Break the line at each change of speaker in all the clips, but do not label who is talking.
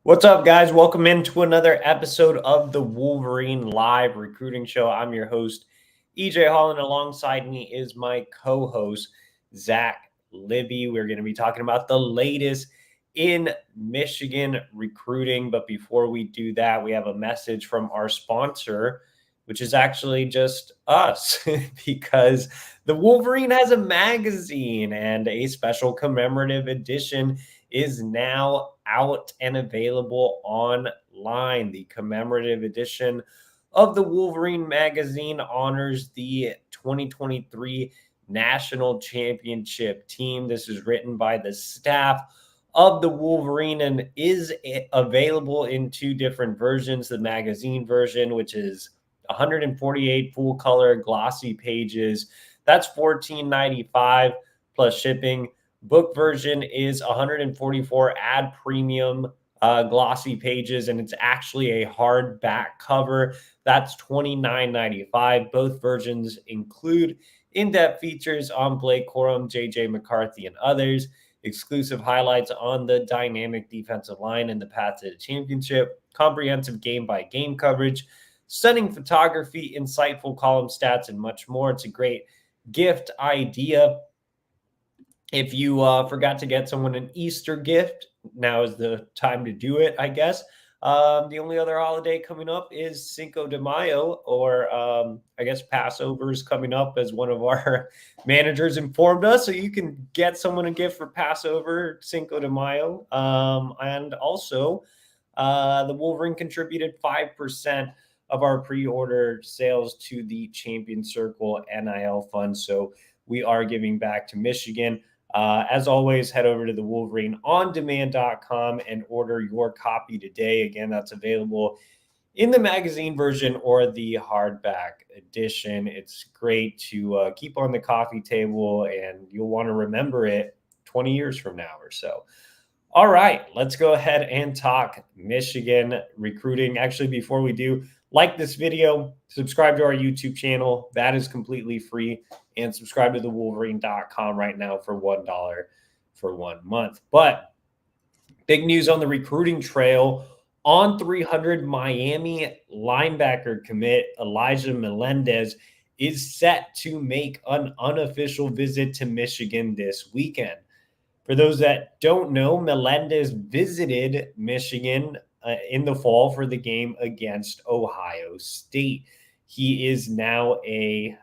What's up, guys? Welcome into another episode of the Wolverine Live Recruiting Show. I'm your host, EJ Holland. Alongside me is my co-host, Zach Libby. We're going to be talking about the latest in Michigan recruiting. But before we do that, we have a message from our sponsor, which is actually just us, because the Wolverine has a magazine, and a special commemorative edition is now out and available online. The commemorative edition of the Wolverine Magazine honors the 2023 National Championship team. This is written by the staff of the Wolverine and is available in two different versions. The magazine version, which is 148 full color glossy pages, that's $14.95 plus shipping. Book version is 144 ad premium glossy pages, and it's actually a hardback cover. That's $29.95. Both versions include in-depth features on Blake Corum, JJ McCarthy, and others, exclusive highlights on the dynamic defensive line and the path to the championship, comprehensive game-by-game coverage, stunning photography, insightful column stats, and much more. It's a great gift idea. If you forgot to get someone an Easter gift, now is the time to do it, I guess. The only other holiday coming up is Cinco de Mayo, or I guess Passover is coming up, as one of our managers informed us. So you can get someone a gift for Passover, Cinco de Mayo. And also, the Wolverine contributed 5% of our pre-order sales to the Champion Circle NIL fund. So we are giving back to Michigan. As always, head over to the WolverineOnDemand.com and order your copy today. Again, that's available in the magazine version or the hardback edition. It's great to keep on the coffee table, and you'll want to remember it 20 years from now or so. All right, let's go ahead and talk Michigan recruiting. Actually, before we do, like this video, subscribe to our YouTube channel. That is completely free. And subscribe to thewolverine.com right now for $1 for 1 month. But big news on the recruiting trail. On 300, Miami linebacker commit Elijah Melendez is set to make an unofficial visit to Michigan this weekend. For those that don't know, Melendez visited Michigan in the fall for the game against Ohio State. He is now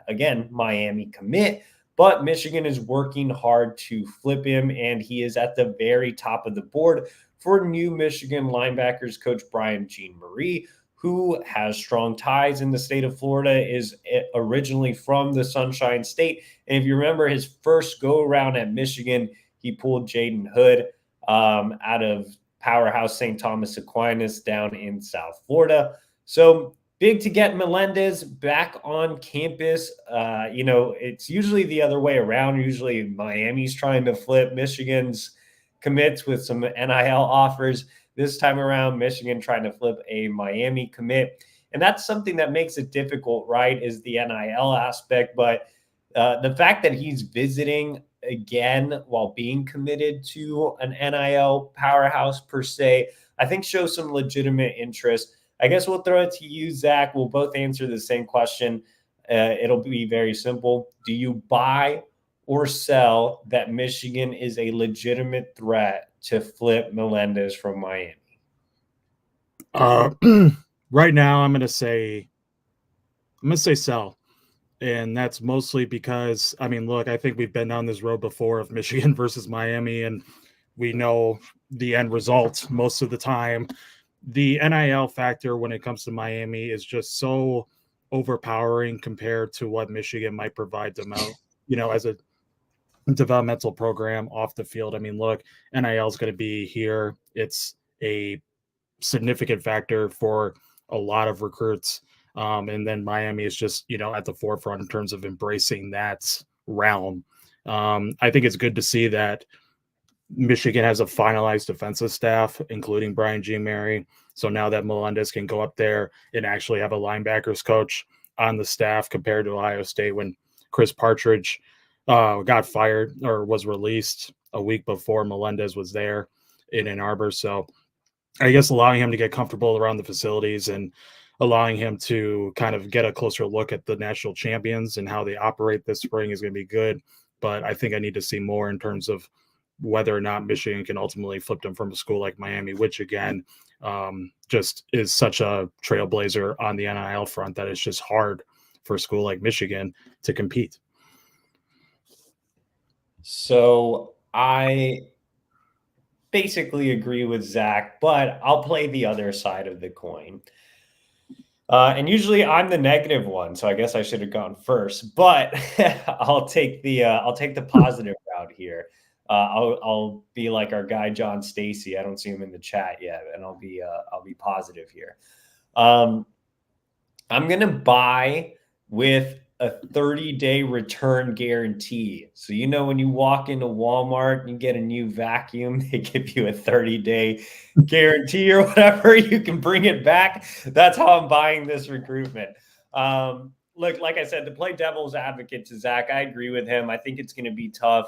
again, Miami commit, but Michigan is working hard to flip him, and he is at the very top of the board for new Michigan linebackers coach Brian Jean-Marie, who has strong ties in the state of Florida, is originally from the Sunshine State. And if you remember his first go-around at Michigan, he pulled Jaden Hood out of powerhouse St. Thomas Aquinas down in South Florida. So big to get Melendez back on campus. It's usually the other way around. Usually Miami's trying to flip Michigan's commits with some NIL offers. This time around, Michigan trying to flip a Miami commit. And that's something that makes it difficult, right, is the NIL aspect. But the fact that he's visiting again while being committed to an NIL powerhouse per se, I think shows some legitimate interest. I guess we'll throw it to you, Zach. We'll both answer the same question. It'll be very simple. Do you buy or sell that Michigan is a legitimate threat to flip Melendez from Miami?
Right now, I'm gonna say sell. And that's mostly because, I think we've been down this road before of Michigan versus Miami, and we know the end result most of the time. The NIL factor when it comes to Miami is just so overpowering compared to what Michigan might provide them out, as a developmental program off the field. Look, NIL is going to be here. It's a significant factor for a lot of recruits. And then Miami is just, at the forefront in terms of embracing that realm. I think it's good to see that Michigan has a finalized defensive staff, including Brian Jean-Marie. So now that Melendez can go up there and actually have a linebackers coach on the staff compared to Ohio State when Chris Partridge got fired or was released a week before Melendez was there in Ann Arbor. So I guess allowing him to get comfortable around the facilities and allowing him to kind of get a closer look at the national champions and how they operate this spring is going to be good. But I think I need to see more in terms of whether or not Michigan can ultimately flip them from a school like Miami, which again, just is such a trailblazer on the NIL front that it's just hard for a school like Michigan to compete.
So I basically agree with Zach, but I'll play the other side of the coin. And usually I'm the negative one, so I guess I should have gone first. But I'll take the positive route here. I'll be like our guy John Stacy. I don't see him in the chat yet, and I'll be positive here. I'm gonna buy with a 30-day return guarantee. So, when you walk into Walmart and you get a new vacuum, they give you a 30-day guarantee or whatever. You can bring it back. That's how I'm buying this recruitment. Look, like I said, to play devil's advocate to Zach, I agree with him. I think it's going to be tough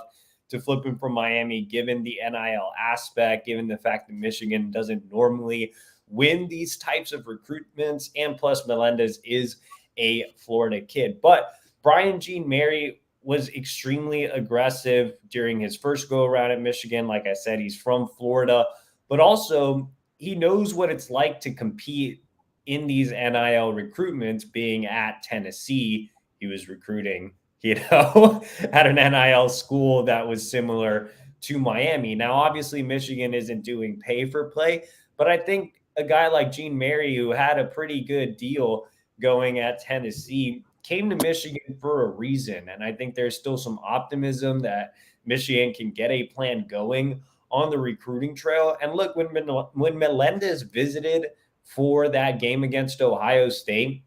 to flip him from Miami, given the NIL aspect, given the fact that Michigan doesn't normally win these types of recruitments. And plus, Melendez is a Florida kid. But Brian Jean Mary was extremely aggressive during his first go around at Michigan. Like I said, he's from Florida, but also he knows what it's like to compete in these NIL recruitments. Being at Tennessee, he was recruiting, at an NIL school that was similar to Miami. Now, obviously, Michigan isn't doing pay for play, but I think a guy like Jean Mary, who had a pretty good deal going at Tennessee, came to Michigan for a reason. And I think there's still some optimism that Michigan can get a plan going on the recruiting trail. And look, when Melendez visited for that game against Ohio State,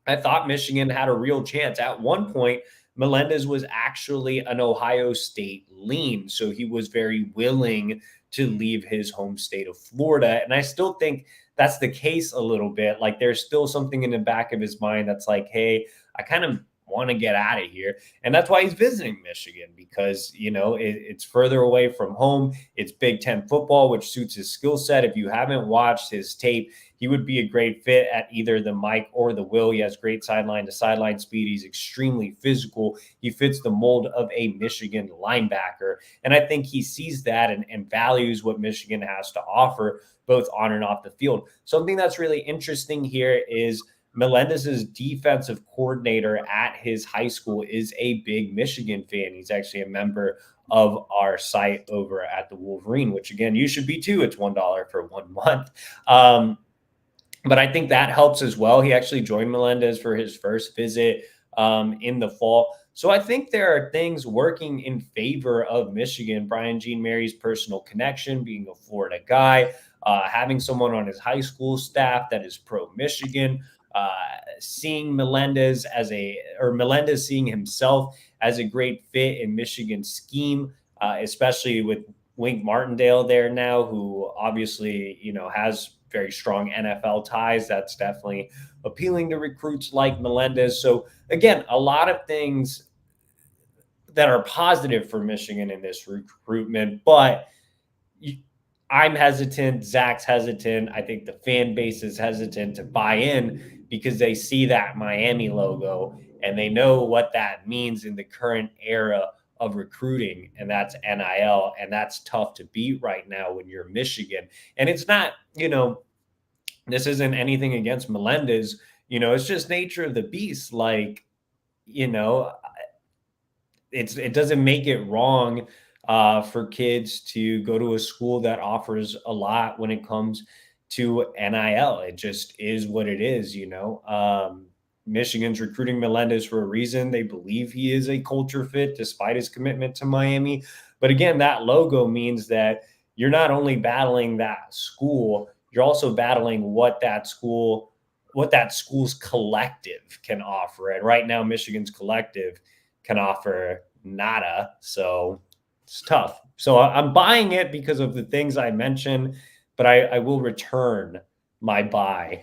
I thought Michigan had a real chance. At one point, Melendez was actually an Ohio State lean, so he was very willing to leave his home state of Florida. And I still think that's the case a little bit. Like, there's still something in the back of his mind that's like, hey, I kind of want to get out of here. And that's why he's visiting Michigan, because, it's further away from home. It's Big Ten football, which suits his skill set. If you haven't watched his tape, he would be a great fit at either the Mike or the Will. He has great sideline to sideline speed. He's extremely physical. He fits the mold of a Michigan linebacker. And I think he sees that and values what Michigan has to offer, both on and off the field. Something that's really interesting here is Melendez's defensive coordinator at his high school is a big Michigan fan. He's actually a member of our site over at the Wolverine, which, again, you should be too. It's $1 for 1 month. But I think that helps as well. He actually joined Melendez for his first visit in the fall. So I think there are things working in favor of Michigan. Brian Jean Mary's personal connection, being a Florida guy, having someone on his high school staff that is pro-Michigan, seeing Melendez Melendez seeing himself as a great fit in Michigan's scheme, especially with Wink Martindale there now, who obviously, has very strong NFL ties. That's definitely appealing to recruits like Melendez. So again, a lot of things that are positive for Michigan in this recruitment, but I'm hesitant. Zach's hesitant. I think the fan base is hesitant to buy in because they see that Miami logo and they know what that means in the current era of recruiting, and that's NIL, and that's tough to beat right now when you're Michigan. And it's not, this isn't anything against Melendez, it's just nature of the beast. Like, it doesn't make it wrong for kids to go to a school that offers a lot when it comes to NIL. It just is what it is, Michigan's recruiting Melendez for a reason. They believe he is a culture fit despite his commitment to Miami. But again, that logo means that you're not only battling that school, you're also battling what that school's collective can offer. And right now, Michigan's collective can offer nada. So it's tough. So I'm buying it because of the things I mentioned, but I will return my buy,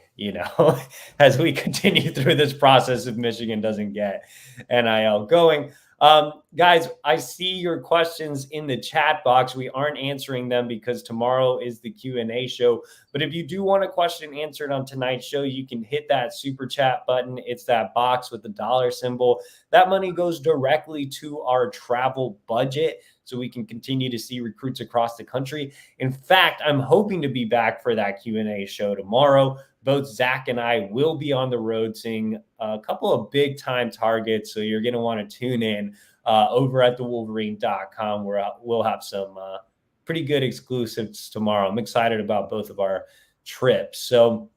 as we continue through this process if Michigan doesn't get NIL going. Guys, I see your questions in the chat box. We aren't answering them because tomorrow is the Q&A show. But if you do want a question answered on tonight's show, you can hit that super chat button. It's that box with the dollar symbol. That money goes directly to our travel budget so we can continue to see recruits across the country. In fact, I'm hoping to be back for that Q&A show tomorrow. Both Zach and I will be on the road seeing a couple of big time targets. So you're going to want to tune in over at thewolverine.com where we'll have some pretty good exclusives tomorrow. I'm excited about both of our trips. So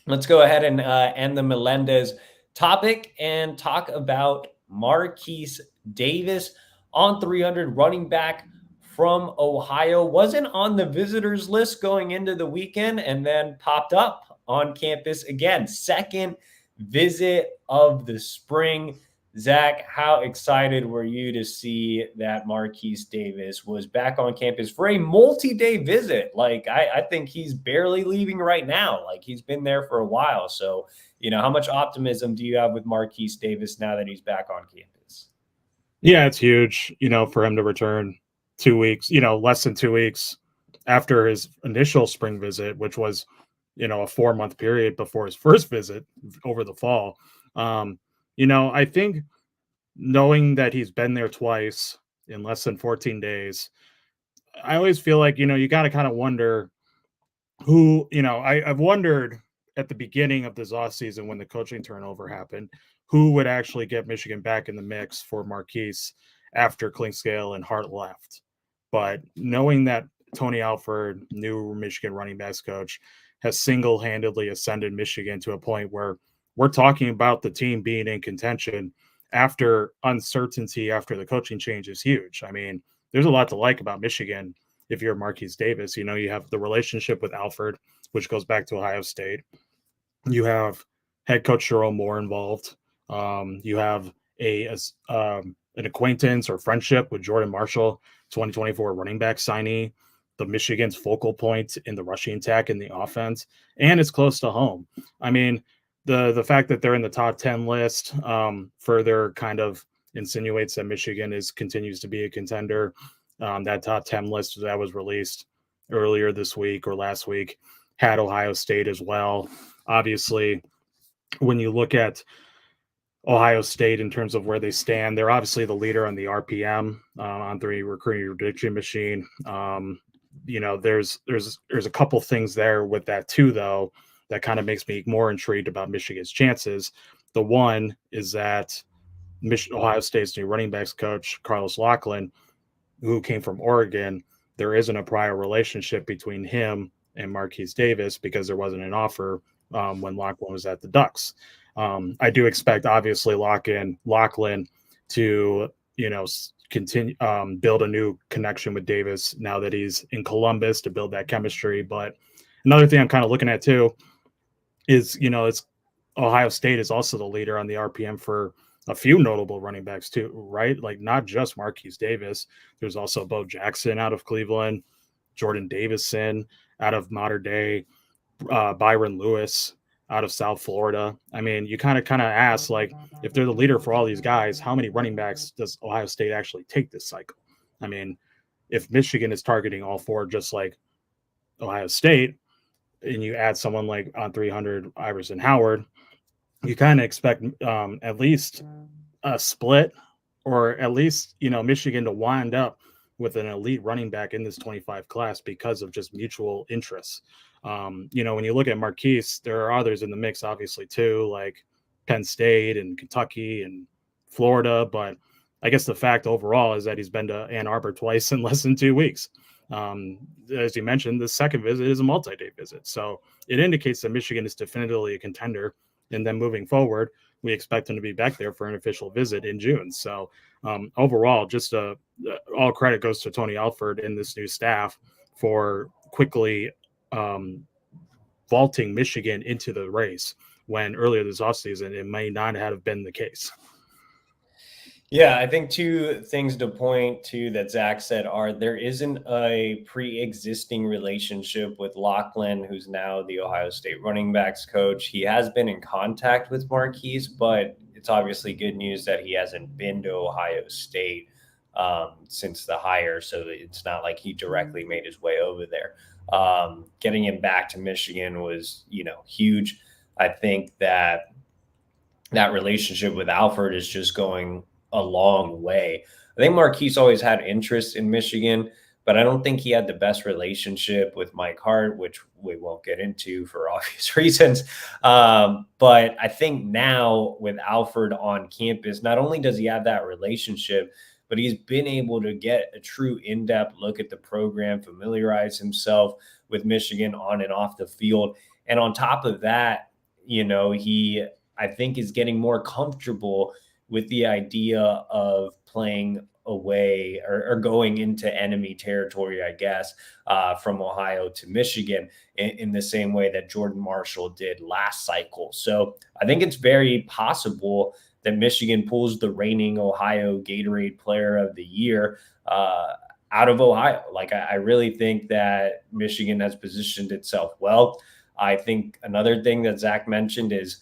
let's go ahead and end the Melendez topic and talk about Marquise Davis on 300, running back from Ohio. Wasn't on the visitors list going into the weekend and then popped up on campus again. Second visit of the spring. Zach, how excited were you to see that Marquise Davis was back on campus for a multi-day visit? Like, I think he's barely leaving right now. Like, he's been there for a while. So, how much optimism do you have with Marquise Davis now that he's back on campus?
Yeah, it's huge, for him to return 2 weeks, less than 2 weeks after his initial spring visit, which was, a 4-month period before his first visit over the fall. I think knowing that he's been there twice in less than 14 days, I always feel like, you got to kind of wonder who, I've wondered at the beginning of this offseason when the coaching turnover happened, who would actually get Michigan back in the mix for Marquise after Clinkscale and Hart left. But knowing that Tony Alford, new Michigan running backs coach, has single-handedly ascended Michigan to a point where we're talking about the team being in contention after uncertainty after the coaching change is huge. I mean, there's a lot to like about Michigan if you're Marquise Davis. You have the relationship with Alford, which goes back to Ohio State. You have head coach Jerome Moore involved. You have an acquaintance or friendship with Jordan Marshall, 2024 running back signee, the Michigan's focal point in the rushing attack in the offense, and it's close to home. I mean, the fact that they're in the top 10 list further kind of insinuates that Michigan continues to be a contender. That top 10 list that was released earlier this week or last week had Ohio State as well. Obviously, when you look at Ohio State in terms of where they stand, they're obviously the leader on the RPM on the recruiting prediction machine. There's a couple things there with that too, though, that kind of makes me more intrigued about Michigan's chances. The one is that Ohio State's new running backs coach, Carlos Loughlin, who came from Oregon, there isn't a prior relationship between him and Marquise Davis because there wasn't an offer when Loughlin was at the Ducks. I do expect, obviously, Loughlin to, continue build a new connection with Davis now that he's in Columbus to build that chemistry. But another thing I'm kind of looking at too is, it's Ohio State is also the leader on the RPM for a few notable running backs too, right? Like not just Marquise Davis. There's also Bo Jackson out of Cleveland, Jordan Davison out of Mater Dei, Byron Lewis out of South Florida. I mean, you kind of ask, like, if they're the leader for all these guys, how many running backs does Ohio State actually take this cycle? I mean, if Michigan is targeting all four, just like Ohio State, and you add someone like on 300, Iverson Howard, you kind of expect at least a split, or at least, Michigan to wind up with an elite running back in this 25 class because of just mutual interests. When you look at Marquise, there are others in the mix, obviously, too, like Penn State and Kentucky and Florida. But I guess the fact overall is that he's been to Ann Arbor twice in less than 2 weeks. As you mentioned, the second visit is a multi-day visit. So it indicates that Michigan is definitively a contender. And then moving forward, we expect him to be back there for an official visit in June. So overall, just all credit goes to Tony Alford and this new staff for quickly vaulting Michigan into the race when earlier this offseason it may not have been the case.
Yeah, I think two things to point to that Zach said are there isn't a pre-existing relationship with Loughlin, who's now the Ohio State running backs coach. He has been in contact with Marquise, but it's obviously good news that he hasn't been to Ohio State since the hire, so it's not like he directly made his way over there. Getting him back to Michigan was, huge. I think that relationship with Alford is just going a long way. I think Marquise always had interest in Michigan, but I don't think he had the best relationship with Mike Hart, which we won't get into for obvious reasons. But I think now with Alford on campus, not only does he have that relationship, but he's been able to get a true in-depth look at the program, familiarize himself with Michigan on and off the field. And on top of that, he, I think, is getting more comfortable with the idea of playing away or going into enemy territory, I guess, from Ohio to Michigan in the same way that Jordan Marshall did last cycle. So I think it's very possible that Michigan pulls the reigning Ohio Gatorade Player of the Year out of Ohio. Like, I really think that Michigan has positioned itself well. I think another thing that Zach mentioned is,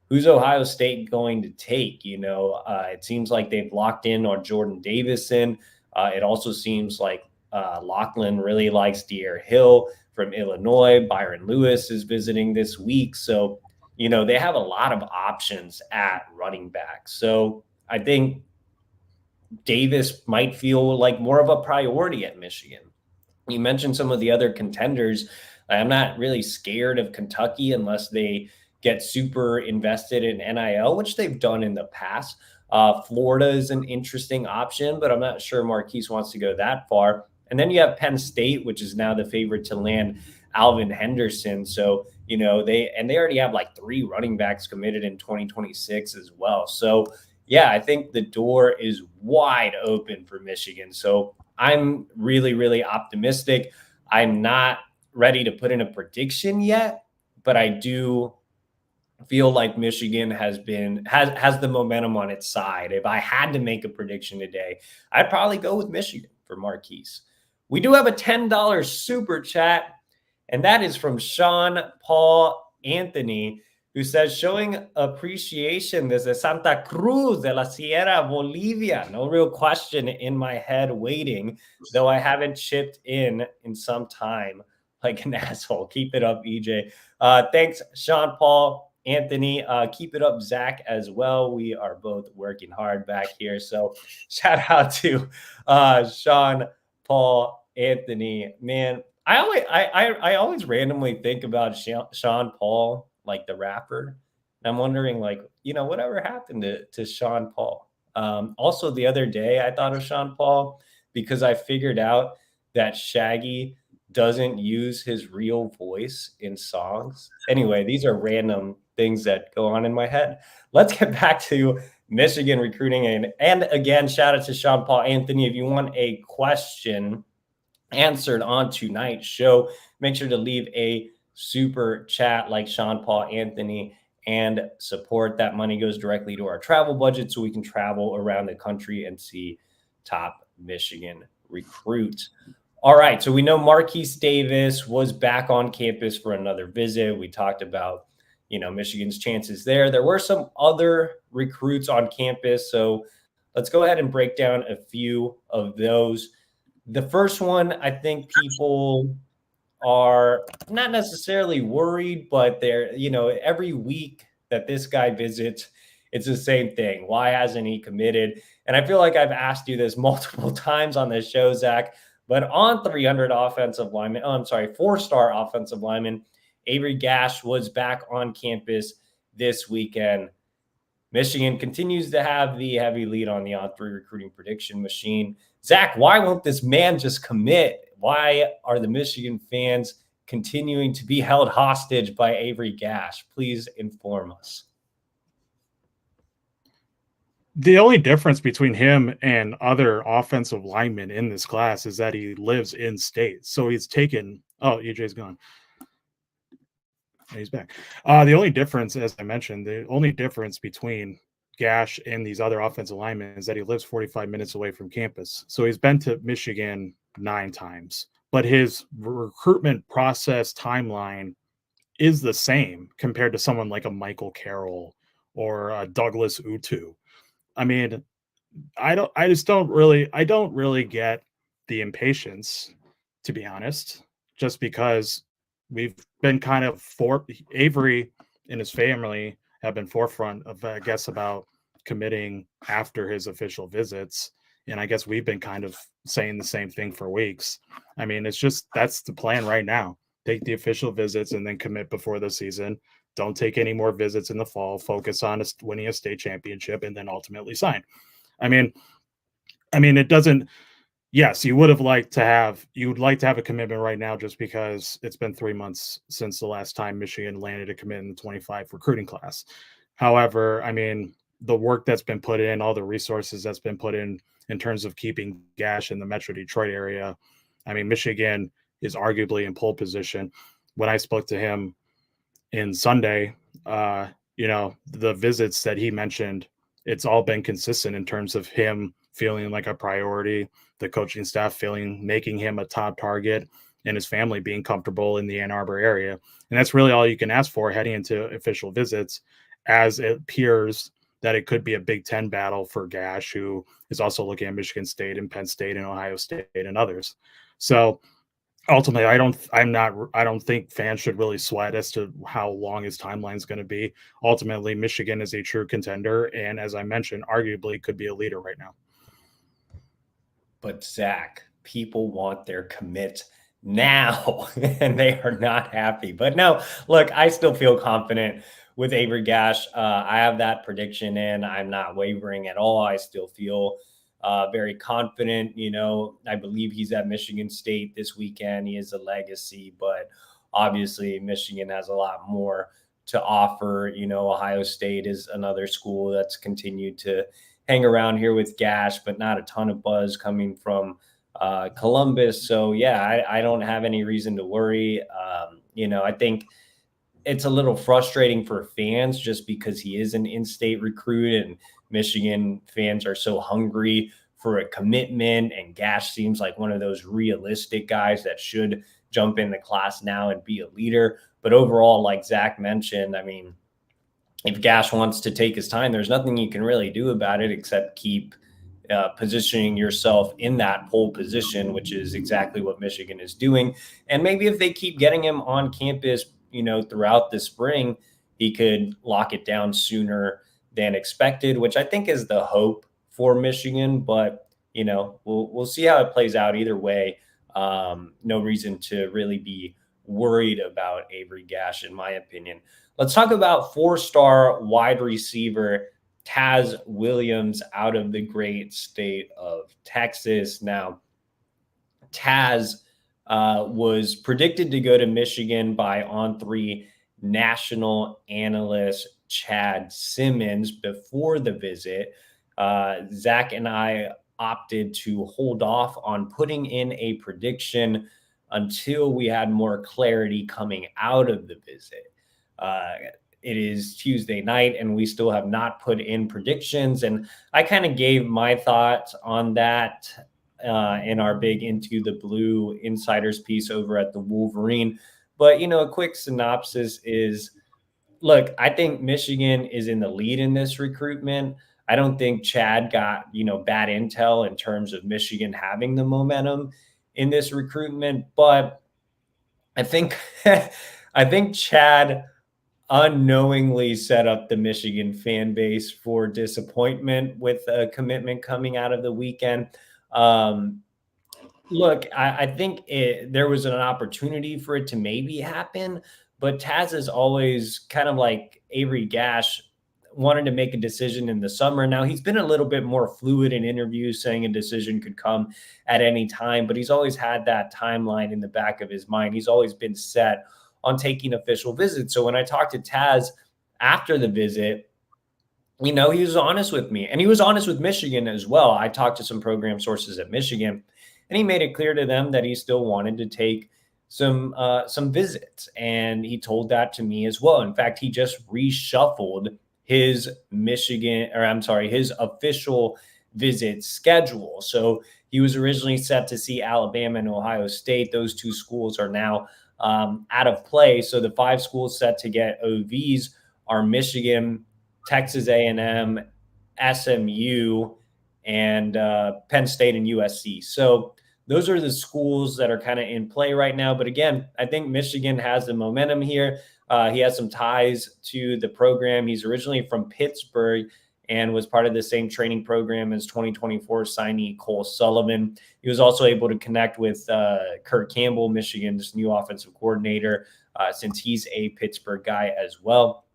who's Ohio State going to take? It seems like they've locked in on Jordan Davison. It also seems like Lachlan really likes De'Aaron Hill from Illinois. Byron Lewis is visiting this week. So, they have a lot of options at running back. So I think Davis might feel like more of a priority at Michigan. You mentioned some of the other contenders. I'm not really scared of Kentucky unless they get super invested in NIL, which they've done in the past. Florida is an interesting option, but I'm not sure Marquise wants to go that far. And then you have Penn State, which is now the favorite to land Alvin Henderson. So, they already have like 3 running backs committed in 2026 as well. So, yeah, I think the door is wide open for Michigan. So I'm really, really optimistic. I'm not ready to put in a prediction yet, but I do feel like Michigan has the momentum on its side. If I had to make a prediction today, I'd probably go with Michigan for Marquise. We do have a $10 super chat, and that is from Sean Paul Anthony, who says, showing appreciation desde Santa Cruz de la Sierra, Bolivia. No real question in my head waiting, though I haven't chipped in some time like an asshole. Keep it up, EJ. Thanks, Sean Paul Anthony. Keep it up, Zach, as well. We are both working hard back here. So shout out to Sean Paul Anthony. Man, I always randomly think about Sean Paul, like the rapper. And I'm wondering, like, whatever happened to Sean Paul. Also, the other day, I thought of Sean Paul because I figured out that Shaggy doesn't use his real voice in songs. Anyway, these are random things that go on in my head. Let's get back to Michigan recruiting. And again, shout out to Sean Paul Anthony. If you want a question answered on tonight's show, make sure to leave a super chat like Sean Paul Anthony and support. That money goes directly to our travel budget so we can travel around the country and see top Michigan recruits. All right, so we know Marquise Davis was back on campus for another visit. We talked about, Michigan's chances there. There were some other recruits on campus, so let's go ahead and break down a few of those. The first one, I think people are not necessarily worried, but they're, every week that this guy visits, it's the same thing. Why hasn't he committed? And I feel like I've asked you this multiple times on this show, Zach, but on 300 offensive lineman, 4-star offensive lineman, Avery Gash was back on campus this weekend. Michigan continues to have the heavy lead on the On3 recruiting prediction machine. Zach, why won't this man just commit? Why are the Michigan fans continuing to be held hostage by Avery Gash? Please inform us.
The only difference between him and other offensive linemen in this class is that he lives in state. So he's taken. Oh, EJ's gone. He's back. The only difference, as I mentioned, the only difference between Gash and these other offensive linemen is that he lives 45 minutes away from campus. So he's been to Michigan 9 times, but his recruitment process timeline is the same compared to someone like a Michael Carroll or Douglas Utu. I mean, I don't really get the impatience, to be honest, just because we've been kind of Avery and his family have been forefront of, I guess, about committing after his official visits. And I guess we've been kind of saying the same thing for weeks. I mean, it's just, that's the plan right now. Take the official visits and then commit before the season. Don't take any more visits in the fall. Focus on winning a state championship and then ultimately sign. I mean, it doesn't. Yes, you would like to have a commitment right now, just because it's been 3 months since the last time Michigan landed a commit in the 25 recruiting class. However, I mean, the work that's been put in, all the resources that's been put in terms of keeping Gash in the Metro Detroit area, I mean, Michigan is arguably in pole position. When I spoke to him in Sunday, the visits that he mentioned, it's all been consistent in terms of him feeling like a priority, the coaching staff making him a top target, and his family being comfortable in the Ann Arbor area. And that's really all you can ask for heading into official visits, as it appears that it could be a Big Ten battle for Gash, who is also looking at Michigan State and Penn State and Ohio State and others. So ultimately, I don't think fans should really sweat as to how long his timeline is going to be. Ultimately, Michigan is a true contender, and as I mentioned, arguably could be a leader right now.
But Zach, people want their commit now, and they are not happy. But no, look, I still feel confident with Avery Gash. I have that prediction in. I'm not wavering at all. I still feel very confident. I believe he's at Michigan State this weekend. He is a legacy, but obviously Michigan has a lot more to offer. Ohio State is another school that's continued to hang around here with Gash, but not a ton of buzz coming from Columbus. So yeah, I don't have any reason to worry. I think it's a little frustrating for fans just because he is an in-state recruit and Michigan fans are so hungry for a commitment, and Gash seems like one of those realistic guys that should jump in the class now and be a leader. But overall, like Zach mentioned, I mean, if Gash wants to take his time, there's nothing you can really do about it except keep positioning yourself in that pole position, which is exactly what Michigan is doing. And maybe if they keep getting him on campus, throughout the spring, he could lock it down sooner than expected, which I think is the hope for Michigan. But, we'll see how it plays out either way. No reason to really be worried about Avery Gash, in my opinion. Let's talk about 4-star wide receiver Taz Williams out of the great state of Texas. Now, Taz was predicted to go to Michigan by On3 national analyst Chad Simmons before the visit. Zach and I opted to hold off on putting in a prediction until we had more clarity coming out of the visit. It is Tuesday night and we still have not put in predictions. And I kind of gave my thoughts on that in our big Into the Blue Insiders piece over at the Wolverine. But, a quick synopsis is, look, I think Michigan is in the lead in this recruitment. I don't think Chad got, bad intel in terms of Michigan having the momentum in this recruitment. But I think, I think Chad unknowingly set up the Michigan fan base for disappointment with a commitment coming out of the weekend. Look, I think there was an opportunity for it to maybe happen, but Taz is always kind of like Avery Gash, wanted to make a decision in the summer. Now he's been a little bit more fluid in interviews, saying a decision could come at any time, but he's always had that timeline in the back of his mind. He's always been set on taking official visits. So when I talked to Taz after the visit, he was honest with me, and he was honest with Michigan as well. I talked to some program sources at Michigan, and he made it clear to them that he still wanted to take some visits, and he told that to me as well. In fact, he just reshuffled his his official visit schedule. So he was originally set to see Alabama and Ohio State. Those two schools are now out of play. So the 5 schools set to get OVs are Michigan, Texas A&M, SMU, and Penn State and USC. So those are the schools that are kind of in play right now. But again, I think Michigan has the momentum here. He has some ties to the program. He's originally from Pittsburgh and was part of the same training program as 2024 signee Cole Sullivan. He was also able to connect with Kurt Campbell, Michigan's new offensive coordinator, since he's a Pittsburgh guy as well.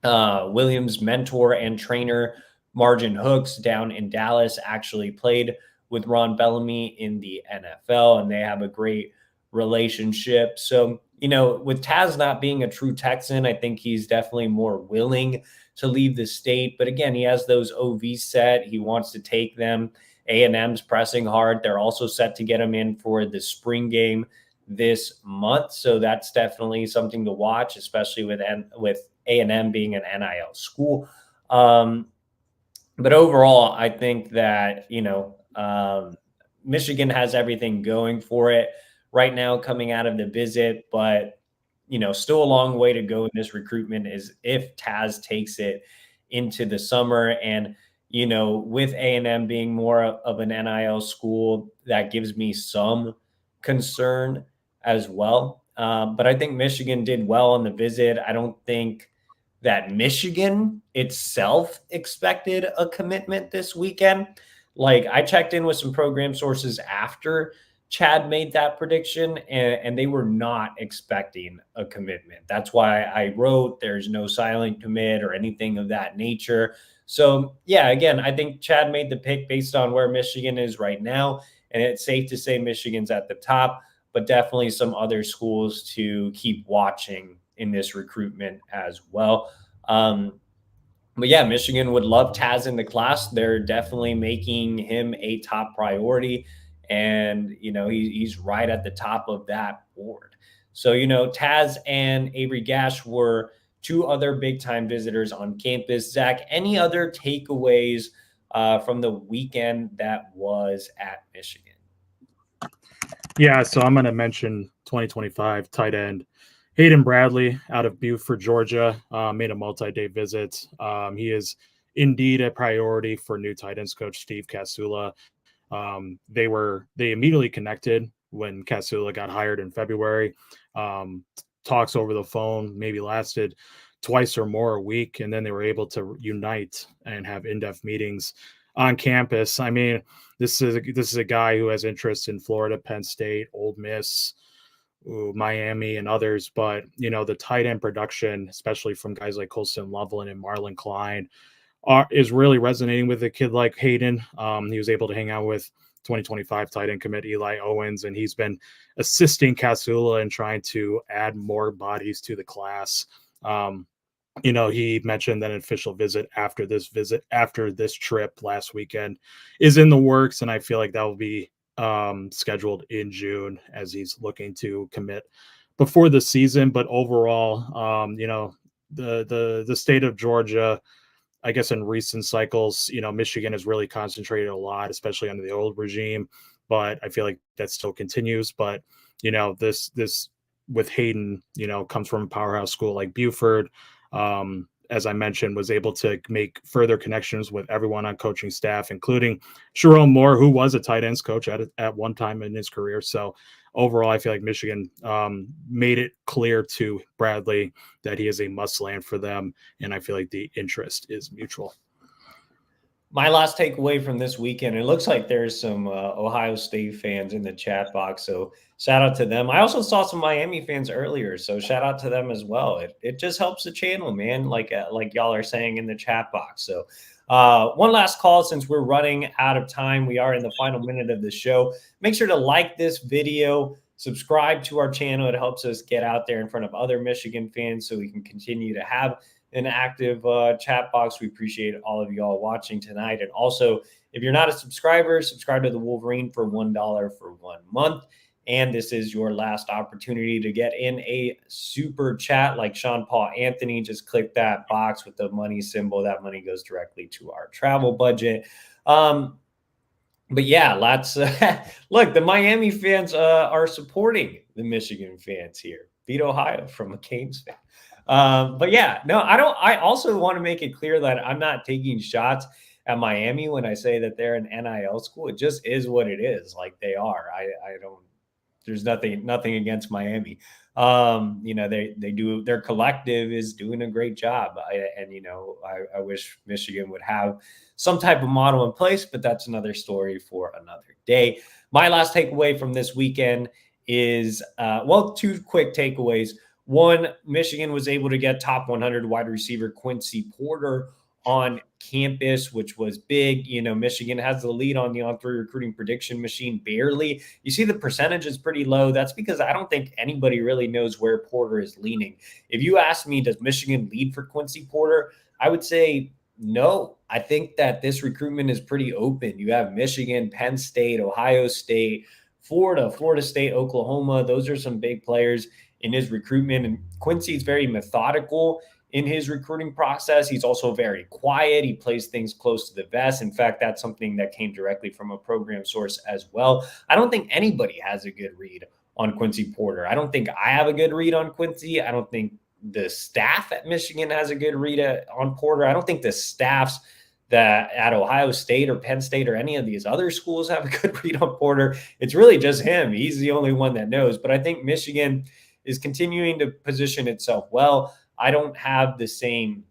Williams' mentor and trainer, Margin Hooks, down in Dallas, actually played with Ron Bellamy in the NFL, and they have a great relationship. So, with Taz not being a true Texan, I think he's definitely more willing to leave the state. But again, he has those OV set. He wants to take them. A&M's pressing hard. They're also set to get him in for the spring game this month. So that's definitely something to watch, especially with A&M being an NIL school. But overall, I think that, Michigan has everything going for it right now coming out of the visit, but, still a long way to go in this recruitment is if Taz takes it into the summer. And, with A&M being more of an NIL school, that gives me some concern as well. But I think Michigan did well on the visit. I don't think that Michigan itself expected a commitment this weekend. Like, I checked in with some program sources after Chad made that prediction, and they were not expecting a commitment. That's why I wrote there's no silent commit or anything of that nature. So, yeah, again, I think Chad made the pick based on where Michigan is right now, and it's safe to say Michigan's at the top, but definitely some other schools to keep watching in this recruitment as well. But yeah, Michigan would love Taz in the class. They're definitely making him a top priority. And, he's right at the top of that board. So, Taz and Avery Gash were two other big time visitors on campus. Zach, any other takeaways from the weekend that was at Michigan?
Yeah, so I'm going to mention 2025 tight end Hayden Bradley out of Beaufort, Georgia, made a multi-day visit. He is indeed a priority for new tight ends coach Steve Casula. They immediately connected when Casula got hired in February. Talks over the phone maybe lasted twice or more a week, and then they were able to unite and have in-depth meetings on campus. I mean, this is a guy who has interest in Florida, Penn State, Ole Miss, Miami, and others. But, the tight end production, especially from guys like Colston Loveland and Marlon Klein, is really resonating with a kid like Hayden. He was able to hang out with 2025 tight end commit Eli Owens, and he's been assisting Casula in trying to add more bodies to the class. He mentioned that an official visit after this trip last weekend is in the works, and I feel like that will be scheduled in June as he's looking to commit before the season. But overall, the state of Georgia, I guess in recent cycles, Michigan has really concentrated a lot, especially under the old regime, but I feel like that still continues. But, this with Hayden, comes from a powerhouse school like Beaufort. As I mentioned, was able to make further connections with everyone on coaching staff, including Sharon Moore, who was a tight ends coach at one time in his career. So overall, I feel like Michigan made it clear to Bradley that he is a must land for them, and I feel like the interest is mutual.
My last takeaway from this weekend, it looks like there's some Ohio State fans in the chat box, so shout out to them. I also saw some Miami fans earlier, so shout out to them as well. It just helps the channel, man, like y'all are saying in the chat box. So one last call since we're running out of time. We are in the final minute of the show. Make sure to like this video, subscribe to our channel. It helps us get out there in front of other Michigan fans so we can continue to have an active chat box. We appreciate all of y'all watching tonight. And also, if you're not a subscriber, subscribe to the Wolverine for $1 for 1 month. And this is your last opportunity to get in a super chat like Sean Paul Anthony. Just click that box with the money symbol. That money goes directly to our travel budget. But yeah, lots. Look, the Miami fans are supporting the Michigan fans here. Beat Ohio from a Canes fan. But yeah, no, I don't. I also want to make it clear that I'm not taking shots at Miami when I say that they're an NIL school. It just is what it is. Like they are. I don't. There's nothing against Miami. They do, their collective is doing a great job. I wish Michigan would have some type of model in place, but that's another story for another day. My last takeaway from this weekend is, two quick takeaways. One, Michigan was able to get top 100 wide receiver Quincy Porter on campus, which was big. Michigan has the lead on the on-3 recruiting prediction machine barely. You see the percentage is pretty low. That's because I don't think anybody really knows where Porter is leaning. If you ask me, does Michigan lead for Quincy Porter? I would say no. I think that this recruitment is pretty open. You have Michigan, Penn State, Ohio State, Florida State, Oklahoma. Those are some big players in his recruitment. And Quincy's very methodical in his recruiting process. He's also very quiet. He plays things close to the vest. In fact, that's something that came directly from a program source as well. I don't think anybody has a good read on Quincy Porter. I don't think I have a good read on Quincy. I don't think the staff at Michigan has a good read on Porter. I don't think the staffs that at Ohio State or Penn State or any of these other schools have a good read on Porter. It's really just him. He's the only one that knows. But I think Michigan is continuing to position itself well. I don't have the same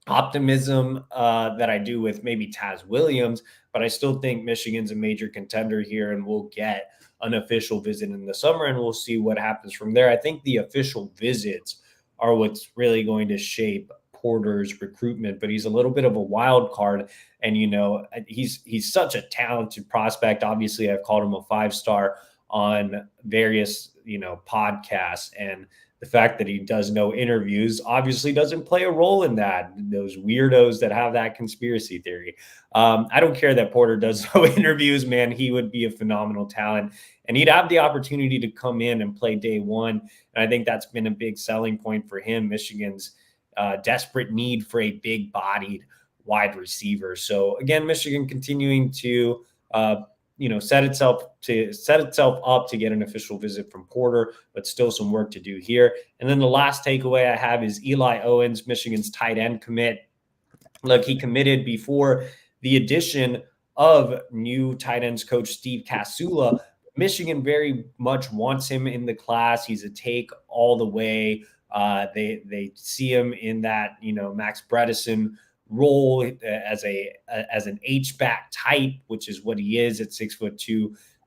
optimism that I do with maybe Taz Williams, but I still think Michigan's a major contender here, and we'll get an official visit in the summer, and we'll see what happens from there. I think the official visits are what's really going to shape Porter's recruitment, but he's a little bit of a wild card. And, he's such a talented prospect. Obviously, I've called him a 5-star on various, podcasts, and the fact that he does no interviews obviously doesn't play a role in that. Those weirdos that have that conspiracy theory. I don't care that Porter does no interviews, man. He would be a phenomenal talent, and he'd have the opportunity to come in and play day one. And I think that's been a big selling point for him. Michigan's desperate need for a big bodied wide receiver. So again, Michigan continuing to, set itself up to get an official visit from Porter, but still some work to do here. And then the last takeaway I have is Eli Owens, Michigan's tight end commit. Look, he committed before the addition of new tight ends coach Steve Casula. Michigan very much wants him in the class. He's a take all the way. They see him in that, Max Bredesen role as an H-back type, which is what he is at 6'2",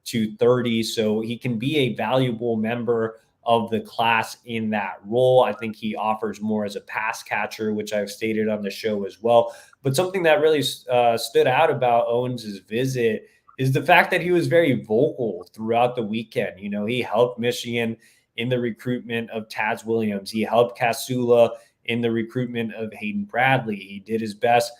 230. So he can be a valuable member of the class in that role. I think he offers more as a pass catcher, which I've stated on the show as well. But something that really stood out about Owens's visit is the fact that he was very vocal throughout the weekend. He helped Michigan in the recruitment of Taz Williams. He helped Casula in the recruitment of Hayden Bradley. He did his best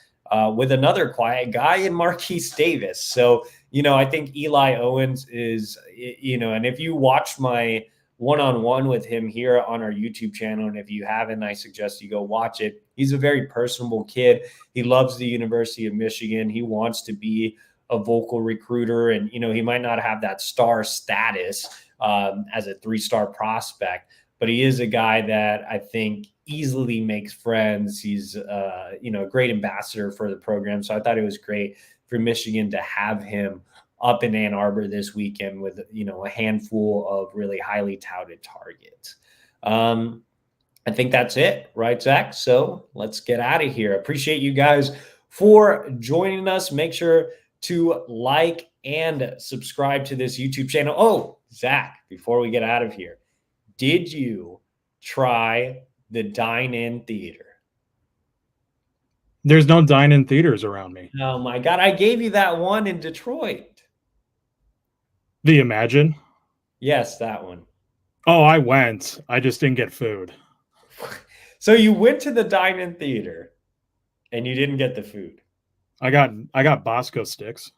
with another quiet guy in Marquise Davis. So, I think Eli Owens is, and if you watch my one-on-one with him here on our YouTube channel, and if you haven't, I suggest you go watch it. He's a very personable kid. He loves the University of Michigan. He wants to be a vocal recruiter, and, he might not have that star status as a 3-star prospect, but he is a guy that I think easily makes friends. He's, a great ambassador for the program. So I thought it was great for Michigan to have him up in Ann Arbor this weekend with, a handful of really highly touted targets. I think that's it, right, Zach? So let's get out of here. Appreciate you guys for joining us. Make sure to like and subscribe to this YouTube channel. Oh, Zach, before we get out of here, did you try the dine-in theater?
There's no dine-in theaters around me.
Oh my God, I gave you that one in Detroit.
The Imagine?
Yes, that one.
Oh, I went. I just didn't get food.
So you went to the dine-in theater and you didn't get the food.
I got Bosco sticks.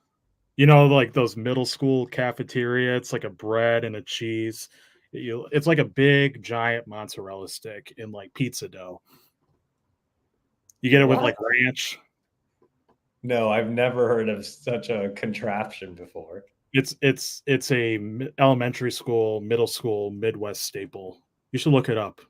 Like those middle school cafeteria. It's like a bread and a cheese. It's like a big giant mozzarella stick in like pizza dough. You get it with like ranch.
No, I've never heard of such a contraption before.
It's a elementary school, middle school, Midwest staple. You should look it up.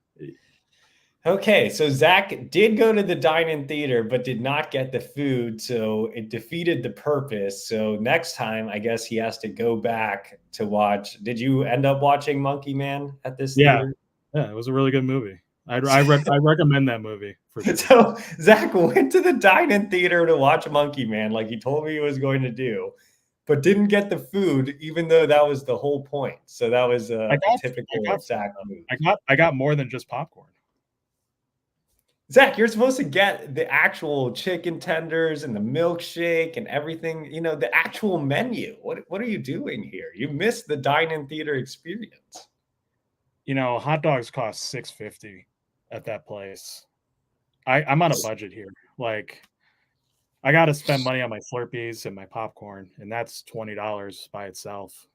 Okay, so Zach did go to the dine-in theater, but did not get the food, so it defeated the purpose. So next time, I guess he has to go back to watch. Did you end up watching Monkey Man at this
Yeah,
theater?
yeah, it was a really good movie. I recommend that movie for sure.
So Zach went to the dine-in theater to watch Monkey Man, like he told me he was going to do, but didn't get the food, even though that was the whole point. So that was a typical Zach move.
I got more than just popcorn.
Zach, you're supposed to get the actual chicken tenders and the milkshake and everything, the actual menu. What are you doing here? You missed the dine-in theater experience.
Hot dogs cost $6.50 at that place. I'm on a budget here. Like, I got to spend money on my Slurpees and my popcorn, and that's $20 by itself.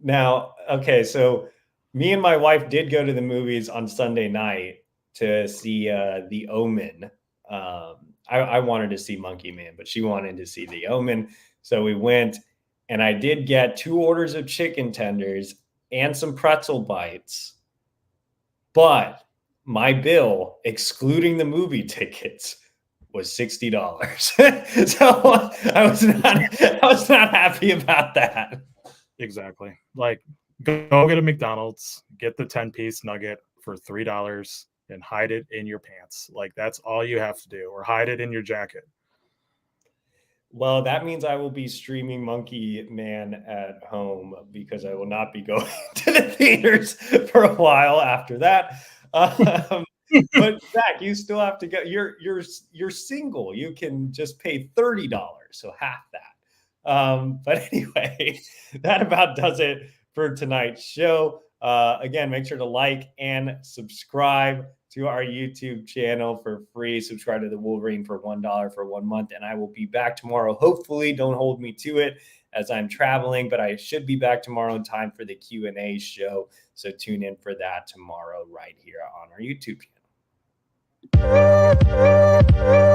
Now, okay, so me and my wife did go to the movies on Sunday night to see The Omen. I wanted to see Monkey Man, but she wanted to see The Omen. So we went, and I did get 2 orders of chicken tenders and some pretzel bites. But my bill, excluding the movie tickets, was $60. So I was not happy about that.
Exactly. Like, go get a McDonald's, get the 10-piece nugget for $3 and hide it in your pants. Like, that's all you have to do, or hide it in your jacket.
Well, that means I will be streaming Monkey Man at home because I will not be going to the theaters for a while after that. But Zach, you still have to go. You're single. You can just pay $30, so half that. But anyway, that about does it for tonight's show. Again, make sure to like and subscribe to our YouTube channel for free. Subscribe to the Wolverine for $1 for 1 month, and I will be back tomorrow. Hopefully, don't hold me to it as I'm traveling, but I should be back tomorrow in time for the Q&A show. So tune in for that tomorrow right here on our YouTube channel.